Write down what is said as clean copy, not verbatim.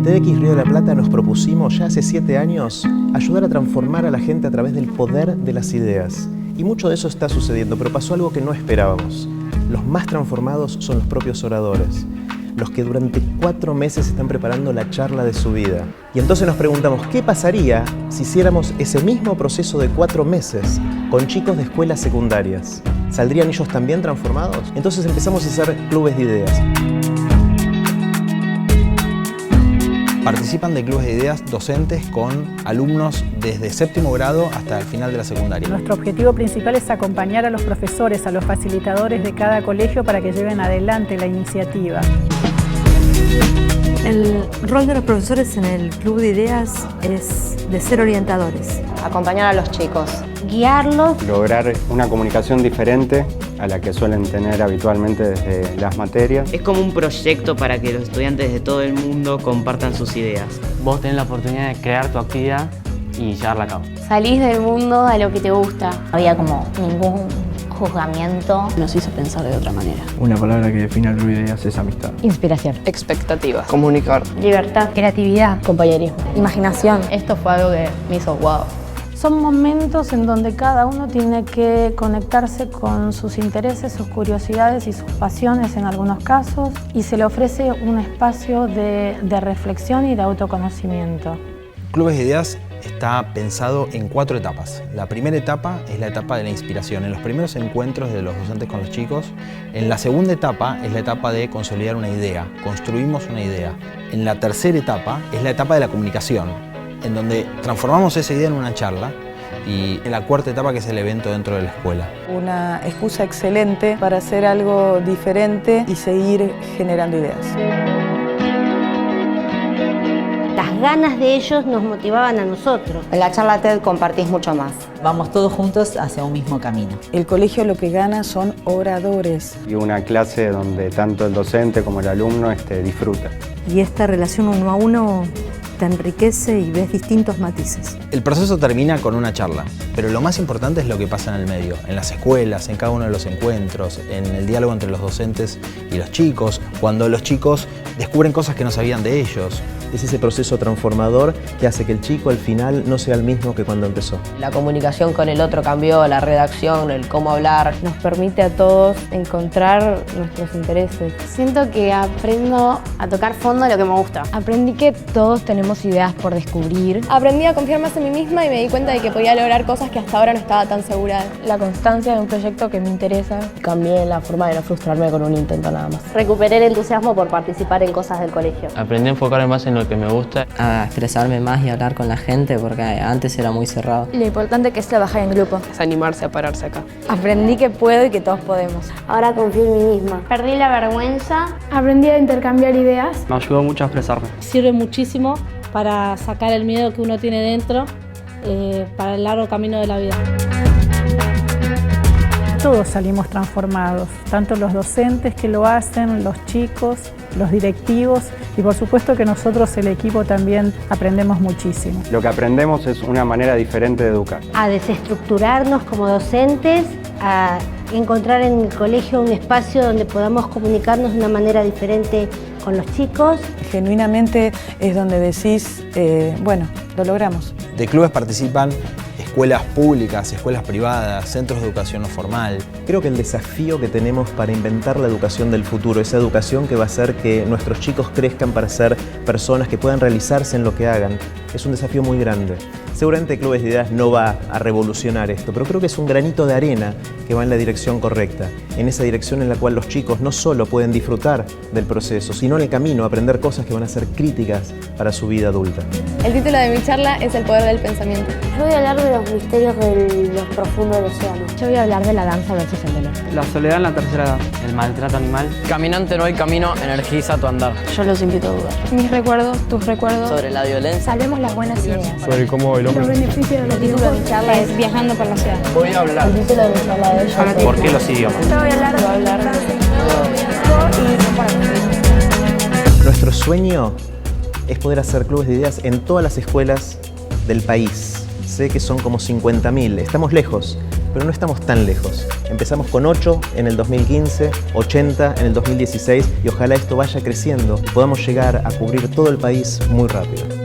En TEDx Río de la Plata nos propusimos ya hace 7 años ayudar a transformar a la gente a través del poder de las ideas. Y mucho de eso está sucediendo, pero pasó algo que no esperábamos. Los más transformados son los propios oradores, los que durante 4 meses están preparando la charla de su vida. Y entonces nos preguntamos, ¿qué pasaría si hiciéramos ese mismo proceso de 4 meses con chicos de escuelas secundarias? ¿Saldrían ellos también transformados? Entonces empezamos a hacer clubes de ideas. Participan de clubes de ideas docentes con alumnos desde 7º grado hasta el final de la secundaria. Nuestro objetivo principal es acompañar a los profesores, a los facilitadores de cada colegio para que lleven adelante la iniciativa. El rol de los profesores en el Club de Ideas es de ser orientadores. Acompañar a los chicos. Guiarlos. Lograr una comunicación diferente a la que suelen tener habitualmente desde las materias. Es como un proyecto para que los estudiantes de todo el mundo compartan sus ideas. Vos tenés la oportunidad de crear tu actividad y llevarla a cabo. Salís del mundo a lo que te gusta. No había como ningún juzgamiento. Nos hizo pensar de otra manera. Una palabra que define el Club de Ideas es amistad. Inspiración. Expectativas. Comunicar. Libertad. Creatividad. Compañerismo. Imaginación. Esto fue algo que me hizo wow. Son momentos en donde cada uno tiene que conectarse con sus intereses, sus curiosidades y sus pasiones en algunos casos, y se le ofrece un espacio de reflexión y de autoconocimiento. Clubes de Ideas está pensado en 4 etapas. La primera etapa es la etapa de la inspiración, en los primeros encuentros de los docentes con los chicos. En la segunda etapa es la etapa de consolidar una idea, construimos una idea. En la tercera etapa es la etapa de la comunicación, en donde transformamos esa idea en una charla, y en la cuarta etapa, que es el evento dentro de la escuela. Una excusa excelente para hacer algo diferente y seguir generando ideas. Las ganas de ellos nos motivaban a nosotros. En la charla TED compartís mucho más. Vamos todos juntos hacia un mismo camino. El colegio lo que gana son oradores. Y una clase donde tanto el docente como el alumno disfruta. Y esta relación 1 a 1 te enriquece y ves distintos matices. El proceso termina con una charla, pero lo más importante es lo que pasa en el medio, en las escuelas, en cada uno de los encuentros, en el diálogo entre los docentes y los chicos, cuando los chicos descubren cosas que no sabían de ellos. Es ese proceso transformador que hace que el chico al final no sea el mismo que cuando empezó. La comunicación con el otro cambió, la redacción, el cómo hablar. Nos permite a todos encontrar nuestros intereses. Siento que aprendo a tocar fondo de lo que me gusta. Aprendí que todos tenemos ideas por descubrir. Aprendí a confiar más en mí misma y me di cuenta de que podía lograr cosas que hasta ahora no estaba tan segura. La constancia de un proyecto que me interesa. Cambié la forma de no frustrarme con un intento nada más. Recuperé el entusiasmo por participar en cosas del colegio. Aprendí a enfocarme más en lo que me gusta. A expresarme más y hablar con la gente, porque antes era muy cerrado. Lo importante que es trabajar en grupo. Es animarse a pararse acá. Aprendí que puedo y que todos podemos. Ahora confío en mí misma. Perdí la vergüenza. Aprendí a intercambiar ideas. Me ayudó mucho a expresarme. Sirve muchísimo para sacar el miedo que uno tiene dentro para el largo camino de la vida. Todos salimos transformados, tanto los docentes que lo hacen, los chicos, los directivos, y por supuesto que nosotros, el equipo, también aprendemos muchísimo. Lo que aprendemos es una manera diferente de educar. A desestructurarnos como docentes, a encontrar en el colegio un espacio donde podamos comunicarnos de una manera diferente con los chicos. Genuinamente es donde decís, bueno, lo logramos. De clubes participan escuelas públicas, escuelas privadas, centros de educación no formal. Creo que el desafío que tenemos para inventar la educación del futuro, esa educación que va a hacer que nuestros chicos crezcan para ser personas que puedan realizarse en lo que hagan, es un desafío muy grande. Seguramente Clubes de Ideas no va a revolucionar esto, pero creo que es un granito de arena que va en la dirección correcta, en esa dirección en la cual los chicos no solo pueden disfrutar del proceso, sino en el camino aprender cosas que van a ser críticas para su vida adulta. El título de mi charla es El poder del pensamiento. Yo voy a hablar de los misterios de los profundos del océano. Yo voy a hablar de la danza versus el dolor. La soledad en la tercera edad. El maltrato animal. Caminante no hay camino, energiza tu andar. Yo los invito a dudar. Mis recuerdos, tus recuerdos. Sobre la violencia. Salvemos las buenas ideas. Sobre cómo el hombre... Los beneficios de los El título de mi charla es Viajando por la ciudad. Voy a hablar. El título de mi charla es ¿Por qué los idiomas? Yo voy a hablar de Nuestro sueño es poder hacer clubes de ideas en todas las escuelas del país. Sé que son como 50.000, estamos lejos, pero no estamos tan lejos. Empezamos con 8 en el 2015, 80 en el 2016 y ojalá esto vaya creciendo y podamos llegar a cubrir todo el país muy rápido.